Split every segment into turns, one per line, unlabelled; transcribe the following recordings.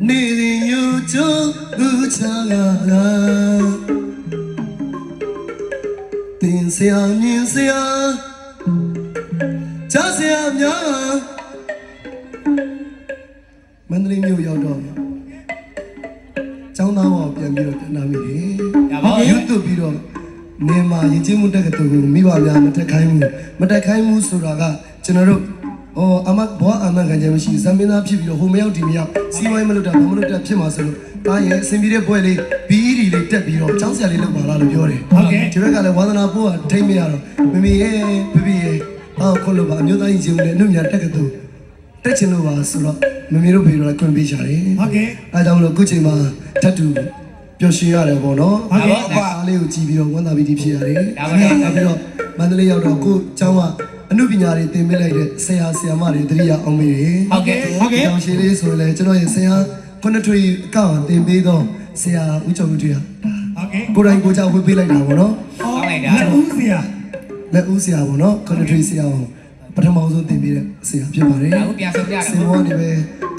你的有就不差啊，天下人下，家下娘，မန္တလေးမြို့ရောက်တော့ကျောင်းသားဘောပြန်ပြီးတော့နာမိတယ်။ရွတ်တုပြီးတော့နေမှာရင်ချင်းမှုတက်ကတူမိဘများမတက်ခိုင်းဘူးဆိုတာကကျွန်တော်တို့အမဘောအမခံကြမရှိဇမင်းသားဖြစ်ပြီးတော့ဟိုမရောက်ဒီမရောက်စီးပွားရေးမလုပ်တာဘာမလုပ်တာဖြစ်မှာဆိုလို့တားရဲ့အစင်ပြေတဲ့ဘွဲလေး BED လေးတက်ပြီးတော့ကျောင်းဆရာလေးလုပ်ပါလားလို့ပြောတယ်။ဟုတ်ကဲ့ဒီဘက်ကလည်းဝါသနာပိုးကထိမ့်မရတော့မမေရဲ့ပြပြရဲ့ခုလို့ပါအမျိုးသားရင်ချင်းမှုနဲ့အနှုတ်ညာတက်ကတူတက်ချင်လို့ပါဆိုတော့မမေတို့ဖေတို့လည်းခွင့်ပေးကြတယ်။ဟုတ်ကဲ့အဲဒါကြောင့်မလို့အခုချိန်မှာဓာတ်တူပျော်ရွှင်ရတယ်ပေါ့နော်။ဟုတ်ကဲ့အပါလေးကိုကြည့်ပြီးတော့ဝမ်းသာပြီးဖြစ်ရတယ်။ဒါပဲနောက်ပြီးတော့မန္တလေးရောက်တော့ကိုကျောင်းကအနုပညာတွေသင်ပေးလိုက်တဲ့ဆရာမတွေတတိယအောင်မေးတယ်။ဟုတ်ကဲ့ကျောင်းရှိလေးဆိုလည်းကျွန်တော်ရဲ့ဆရာခုနှစ်ထွေအကောင့်သင်ပေးတော့ဆရာဦးကျော်ဦးတွေ့ရ။ဟုတ်ကဲ့ကိုယ်တိုင်ကိုကြောက်ဝေးပေးလိုက်တာပေါ့နော်။ဟုတ်လိုက်တာလက်ဦးဆရာပေါ့နော်ခုနှစ်ထွေဆရာပထမဆုံးသင်ပေးတဲ့ဆရာဖြစ်ပါတယ်။အခုပြန်ဆုံးပြတယ်။ဆင်မောနေပဲ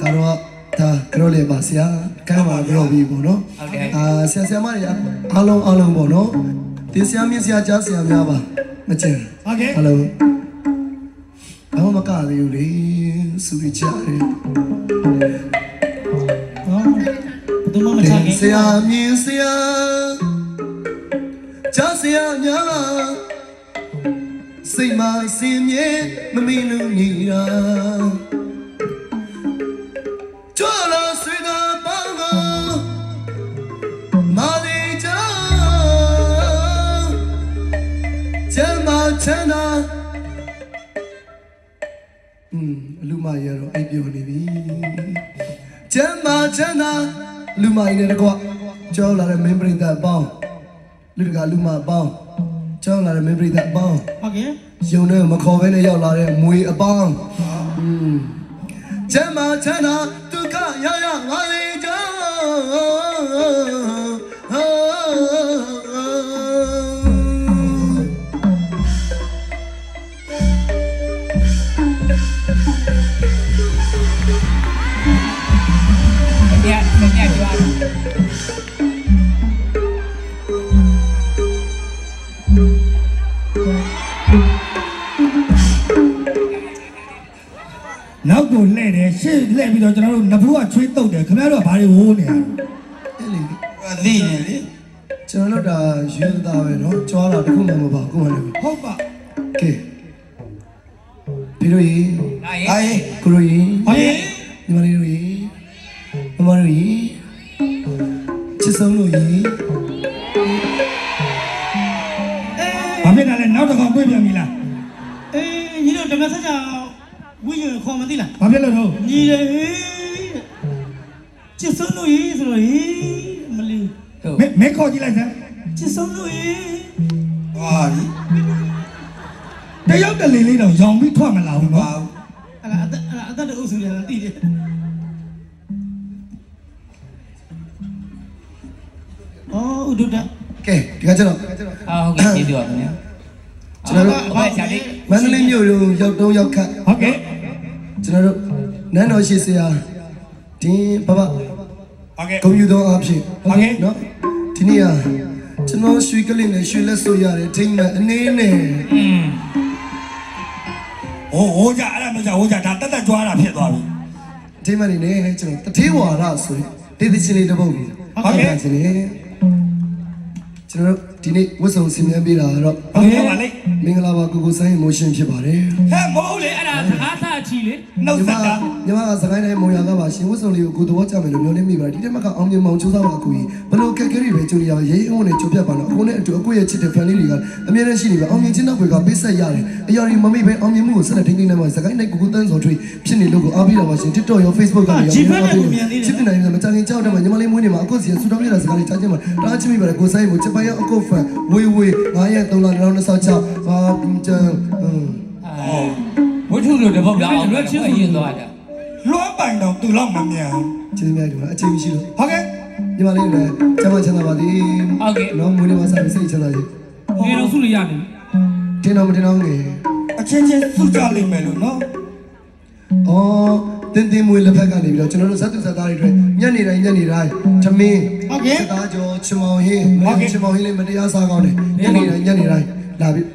ကတော့ဒါကြောလေပါဆရာကမ်းပါကြောပြီးပေါ့နော်။ဟုတ်ကဲ့ဆရာမတွေအားလုံးပေါ့နော်။ဒီဆရာမင်းဆရာကြားဆရာများပါမကျန်။ဟုတ်ကဲ့အားလုံးဘာမှမကသေးဘူးလေစူရီချတယ်ဟောဘယ်သူမှမချခဲ့ဆရာမြင်ဆရာကြားဆရာညာစိတ်မစင်မြဲမမီလူနေတာကြောလာဆွေတာပေါင်းကိုမာလီချာကျမချမ်းသာလူမရတော့အိပ်ပျော်နေပြီကျမ်းမာချမ်းသာလူမကြီးနဲ့တကွကြောလာတဲ့မင်းပရိသတ်အပေါင်းလူတကာလူမအပေါင်းကြောလာတဲ့မင်းပရိသတ်အပေါင်းဟုတ်ကဲ့ယုံနဲ့မခေါ်ဘဲနဲ့ရောက်လာတဲ့မွေအပေါင်းကျမ်းမာချမ်းသာဒုက္ခရရငါလေးကြော
နောက်ကိုလှည့်တယ်ရှေ့လှည့်ပြီးတော့ကျွန်တော်တို့နဘူးကချွေးတုတ်တယ်ခင်ဗျားတို့ကဘာတွေဝိုးနေရလဲ
အဲ့လေသိနေလေကျွန်တော်တို့ဒါယူသားပဲเนาะကြွားတာတခုမှမပါကိုမှလည်း
ဟုတ်ပါ
ကဲပြီးတော့ရေဟာရေကိုရိုရေ
ဟာရေ
ညီမလေးတို့ရေမမတို့ရေချစ်ဆုံးလို့ရေ
ဘာဖြစ်တာလဲနောက်တစ်ခေါက်တွေ့ပြန်ပြီလား
ညီတို့ဓမ္မစကြာဝိညာဉ်ခေါ်မသိလား
ဘာဖြစ်လို့တော့
ညီတယ်ချစ်ဆုံးလို့ရေဆိုတော့ရေမလီ
မဲခေါ်ကြည့်လိုက်စမ်း
ချစ်ဆုံးလို့ရေ
ဟာဒီတယောက်တလေလေးတော့ရောင်ပြီးထွက်မလာဘူးနော်
အဲ့ဒါအသက်တူဆိုရတယ်သိတယ်အော်ဥဒ္ဒတ
ကဲဒီကကျတော့
ဟုတ်ကဲ့ကျေးဇူးပါခင်ဗျာ
ကျွန်တော်တို့မန္တလေးမြို့ကိုရောက်တော့ရောက်ခတ်
ဟုတ်ကဲ့
ကျွန်တော်တို့နန်းတော်ရှိဆရာဒီဘဘ
ဟုတ်ကဲ့
ဂုဏ်ယူသောအဖြစ်ဟုတ်ကဲ့နော်ဒီနေ့ကကျွန်တော်ရွှေကလေးနဲ့ရွှေလက်ဆိုရတယ်ထိမ့်မဲ့အနေနဲ့
ဟိုကြအဲ့ဒါမကြဟိုကြဒါတက်ကြွားတာဖြစ်သွားပြီ
ထိမ့်မဲ့နေနဲ့ကျွန်တော်တထေးဝါရဆိုရင်ဒေသချင်းလေးတစ်ပုဒ်ဟုတ်ကဲ့ကျွန်တော်ဒီနေ့ဝတ်စုံဆင်မြန်းပေးတာတော့
ဟုတ်ကဲ့ပါလေ
မင်္ဂလာပါကိုဆိုင်မိုရှင်ဖြစ်ပါတယ်
ဟဲ့မဟုတ်လေအဲ့ဒါစကားသားချီလေနှုတ်ဆက်တာ
ညီမကစကိုင်းတိုင်းမုံရကပါရှင်ဝတ်စုံလေးကိုကိုသဘောကျမယ်လို့မျှော်လင့်မိပါတယ်ဒီတက်မကအောင်မြင်မောင်စူးစမ်းပါအကူကြီးဘလို့ခက်ခဲတွေပဲကြုံရပါရေးအုံးနဲ့ကြိုပြတ်ပါတော့အခုနဲ့အတူအကိုရဲ့ချစ်တဲ့ fan လေးတွေကအမြဲတမ်းရှိနေပါအောင်မြင်ခြင်းတော့ကပေးဆက်ရတယ်အရာတွေမမိပဲအောင်မြင်မှုကိုဆက်လက်ထိန်းသိမ်းနိုင်ပါစကိုင်းတိုင်းကိုတန်းစော်ထွေးဖြစ်နေလို့ကိုအားပေးတော့ပါရှင် TikTok ရော Facebook ကရောချစ်နေတယ်မကြခင်ကြောက်တယ်မှာညီမလေးမွေးနေမှာအခုစီဆူတောင်းရတာစကားလေးကြားချင်းမှာတားချစ်မိပါတယ်ကိုဆိုင်ကိုချက်ပိုင်ရောက်အခုဖန်ဝေး9ရက်3လ2026ဟာကျန်
ဝိထုလို့တပုတ်လာအောင်ရွက်ချင်းရေးသွားတာ
လွှမ်းပိုင်တော့သူတော့မမြန်
ကျေးဇူးများတယ်အချိန်မရှိလို့
ဟုတ်ကဲ့
ညီမလေးလည်းကျမချမ်းသာပါသည်
ဟုတ်ကဲ့
နော်မွေးနေ့မှာစားပြီးစိတ်ချမ်းသာကြီး
ငယ်တော့စုလို့ရတယ်
တင်းတော့မတင်းတော့ငယ်
အချင်းချင်းစုကြလိမ့်မယ်လို့နော်
အော်တ တင်းတင်းမွေးလက်ဖက်ကနေပြီးတော့ကျွန်တော်တို့ဇက်သူဇက်သားတွေအတွက်ညနေတိုင်းသမင်း
ဟုတ်ကဲ့
စသားကျော်ချမောင်ဟင်းချမောင်ဟင်းလေးမတရားစားကောင်းတယ်ညနေတိုင်းလာပြီး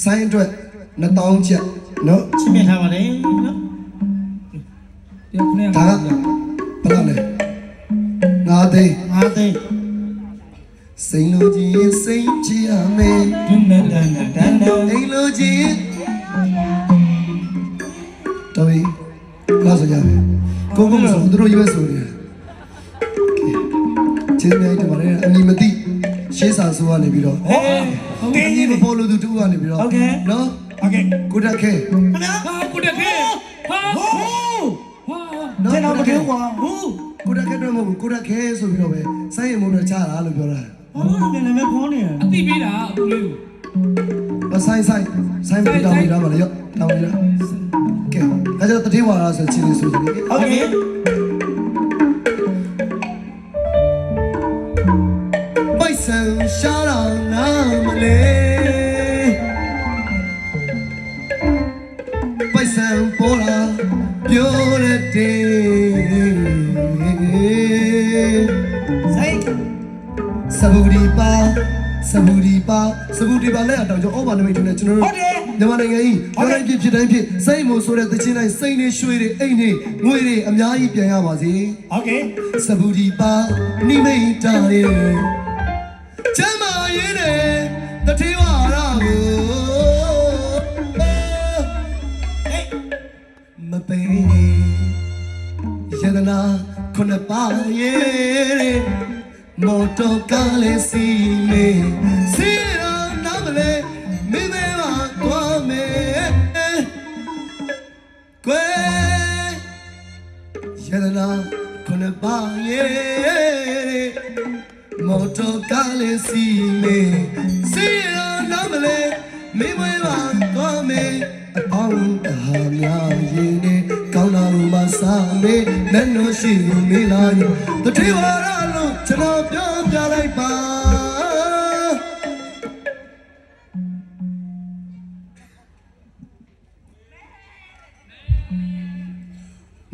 ဆိုင်းအတွက်2000ကျပ်နော်
ချစ်မြတ်ထားပါလေနော်
ဒီခနဲ့
ဒါကဘယ်လောက်လဲ9သိန်း
အားသိ
စိန်လိုကြီးစိန်ချရမယ်
ဒန်းဒန်းဒန်းဒန်းဒန်း
အိမ်လိုကြီးတော်ပြီလောက်ဆိုကြမယ်ကိုမဆိုသူတို့ရွေးဆိုနေချင်းနေတယ်မလဲအမီမသိရှေးစာဆိုကနေပြီးတော့
ဟောတင်းကြီး
မ
နေ
ပေါ်လို့သူတူကနေပြီးတော့နော်
โอเค
ကိုတက်ခဲ
ခင်ဗျာ
ဟာကိုတက်ခဲဟာ
ဟိုး
ဟာ
ကျွန်တော်မပြောကွာ
ဟုတ်
ကိုတက်ခဲတော့မဟုတ်ဘူးကိုတက်ခဲဆိုပြီးတော့ပဲစိုင်းရင်မို့တော့ချတာလို့ပြောတာ
ဘာလို့လဲလည်းခေါင်းနေရ
အတိပေးတာအခုလေးကို
မဆိုင်ပြီးတောင်းနေတာမလားရောတောင်းနေတာကဲဒါကြောင့်တတိဝါရဆိုချင်းလေးဆိုကြည့်
โอเค
ပိုက်ဆံရှာတော့နာမလဲပိုက်ဆံပေါ်လာပြောရတဲ့
စိတ်
စဘူဒီပါလက်အတောင်ကျော်ဩဘာနမိတ်ထုံးနေကျွန်တော်တို့မြန်မာနိုင်ငံကြီးပြောတိုင်းဖြစ်တိုင်းဖြစ်စိတ်မို့ဆိုတဲ့သချင်းတိုင်းစိတ်နဲ့ရွှေတွေအိတ်တွေငွေတွေအများကြီးပြန်ရပါစေ
โอเค
စဘူဒီပါနိမိတ်တာရေချမ်းမာရေးနဲ့တတိဝါရကိုမပိန်ယဒနာခုနပါရဲ့မော်တော်ကားလေးစီမေစီရောနာမလေးမိမဲပါသွားမယ်ကွယ်ယဒနာခုနပါရဲ့မော်တော်ကားလေးစီမေစီရောနာမလေးမိမဲပါသွားမယ်အပေါင်းတဟာများရင်နဲ့ကောင်းလာလို့မစားမေနဲ့လို့ရှိရင်မေးလာရင်တတိဝါရလို့ကျွန်တော်ပြောပြလိုက်ပါ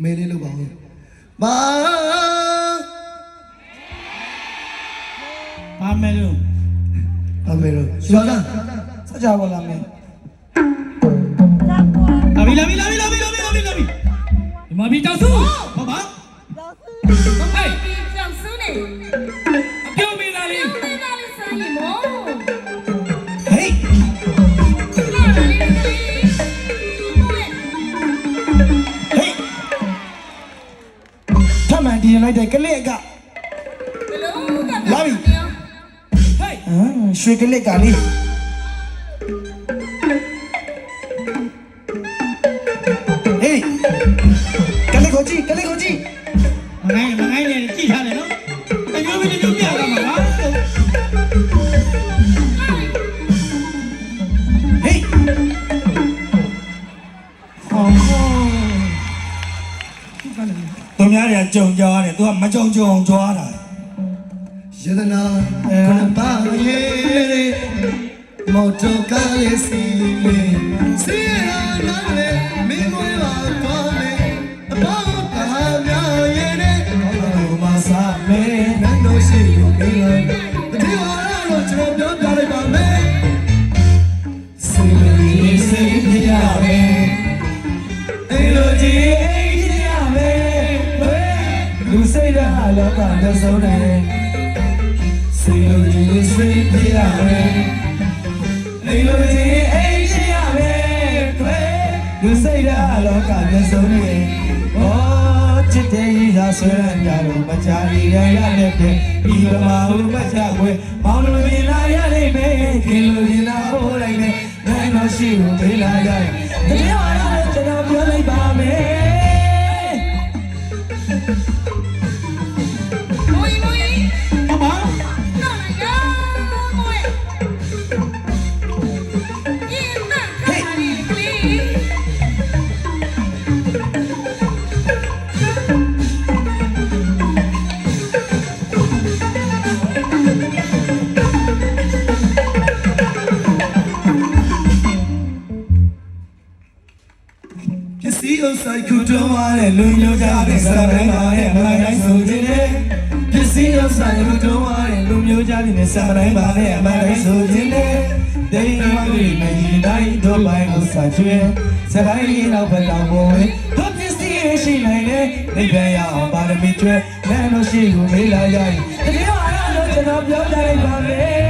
မေးလေးလို့ပါဦးပါ
ဘာမဲလို့
အမေတို့ရွာသား
စကြပါလားမင်း
လာပြီ
ဒီမှာပြီးတောက်စု
ဘာဘာ
ဟေး
讲书呢，
အပြုံးပေးတာလေး
在哪里生意么？
ဟေး
哪里的？
ဟေးထမှန်တင်လိုက်တဲ့ကလစ်က
来比。
ဟေး
ရွှေကလစ်ကလေးဟေးကလစ်ကိုကြည့်
မငိုင်းနေကြည့်ထားတယ်နော်အမျိုးမင်းတို့ပြရမှာပါ
ဟေး
ဟော
သူများတွေကကြုံကြရတယ်သူကမကြုံအောင်ကြွားတာ
ယဒနာခုနပါရဲ့မော်တော်ကားလေးစီမေစီရောနာမလေးမိမွေးပါသွားမယ်အပေါင်းတဟာများရဲ့နဲ့ကောင်းလာလို့မစားမေနဲ့လို့ရှိရင်မေးလာတတိဝါရလို့ကျွန်တော်ပြောပြလိုက်ပါမယ်စိတ်လေးစိတ်ပြရမယ်အိမ်လိုကြီးအိမ်ပြရမယ်လူစိတ်ဓာတ်လောကနဲ့ဆုံးတယ်စိတ်လိုကြီးစိတ်ပြရမယ်အိမ်လိုကြီးအိမ်ပြရမယ်ခွဲလူစိတ်ဓာတ်လောကနဲ့ဆုံးတယ်ဩချစ်တဲ့ဤသာဆွဲရကြလို့မချရီရရတဲ့ဒီဘမဟုမချခွဲမောင်လိုမြင်လာရလိမ့်မယ်ခင်လိုမြင်လာဟိုးလိုက်မယ်နိုင်လို့ရှိလို့ပေးလာရတယ်တကယ်ပါလားကျွန်တော်ပြောလိုက်ပါမယ်
摸一摸一，
ဘာဘာ
哪来呀？我哎，一旦看你贵。
ဟ ပါတဲ့လူမျိုးကြားတဲ့စံတိုင်းပါတဲ့မလိုက်တိုင်းဆိုခြင်းနဲ့ပစ္စည်းဥစ္စာလူတို့ပါတဲ့လူမျိုးကြားတဲ့စံတိုင်းပါတဲ့မလိုက်တိုင်းဆိုခြင်းနဲ့ဒိဋ္ဌိမဂ္ဂိမယီတိုင်းတို့ပိုင်းဥစ္စာကျွဲစကိုင်းလေးနောက်ဘက်တော်ပေါ်တို့ပစ္စည်းရရှိနိုင်တဲ့နိဗ္ဗာန်ရအောင်ပါရမီကျွဲလမ်းတော်ရှိကိုမေးလာရည်တကယ်ပါတော့ကျွန်တော်ပြောပြလိုက်ပါမယ်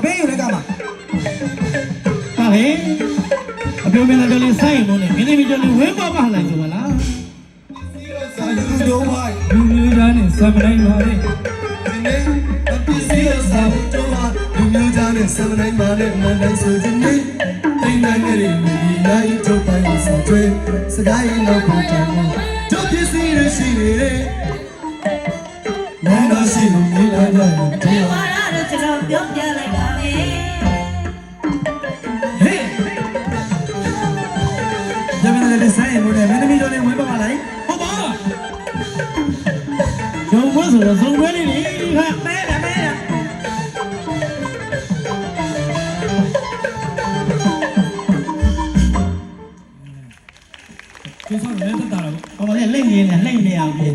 အဘေးယူလည်းကမှာ
ဟာလေအပြောမင်းတို့လည်းဆိုင်မုန်းနေမင်းတို့လည်းဝင်းပါပါလိုက်ဆိုမလား
စာယူတော့ဝိုင်း
လူမျိုးသားနဲ့စံမတိုင်းပါနဲ့
ဒီနေ့အပစ္စည်းအစားတော့လူမျိုးသားနဲ့ဆမ်နိုင်ပါနဲ့မနိုင်ဆိုခြင်းနဲ့တိမ်နိုင်တဲ့လူကြီးနိုင်ထုတ်ပိုင်းစာကျွဲစကိုင်းနောက်ပေါ်တယ်တို့ပစ္စည်းရရှိနေတဲ့မန္တရှိကိုမြင်လာကြတယ်
ဒီဝါရတော့ကျွန်တော်ပြောပြလိုက်ပါမယ်
ဟေးညမင်းလည်းဆိုင်မို့တယ်မင်းသမီးတို့လည်းဝင်ပါမလား
ဟုတ်ပါဂျုံဘွဲဆိုတော့ဇုံဘွဲလေးလေဟာ
မဲတယ်
ကျိုးဆောင်လည်းတက်တာတော့
ဟောလေလိမ့်နေအောင်ပြင်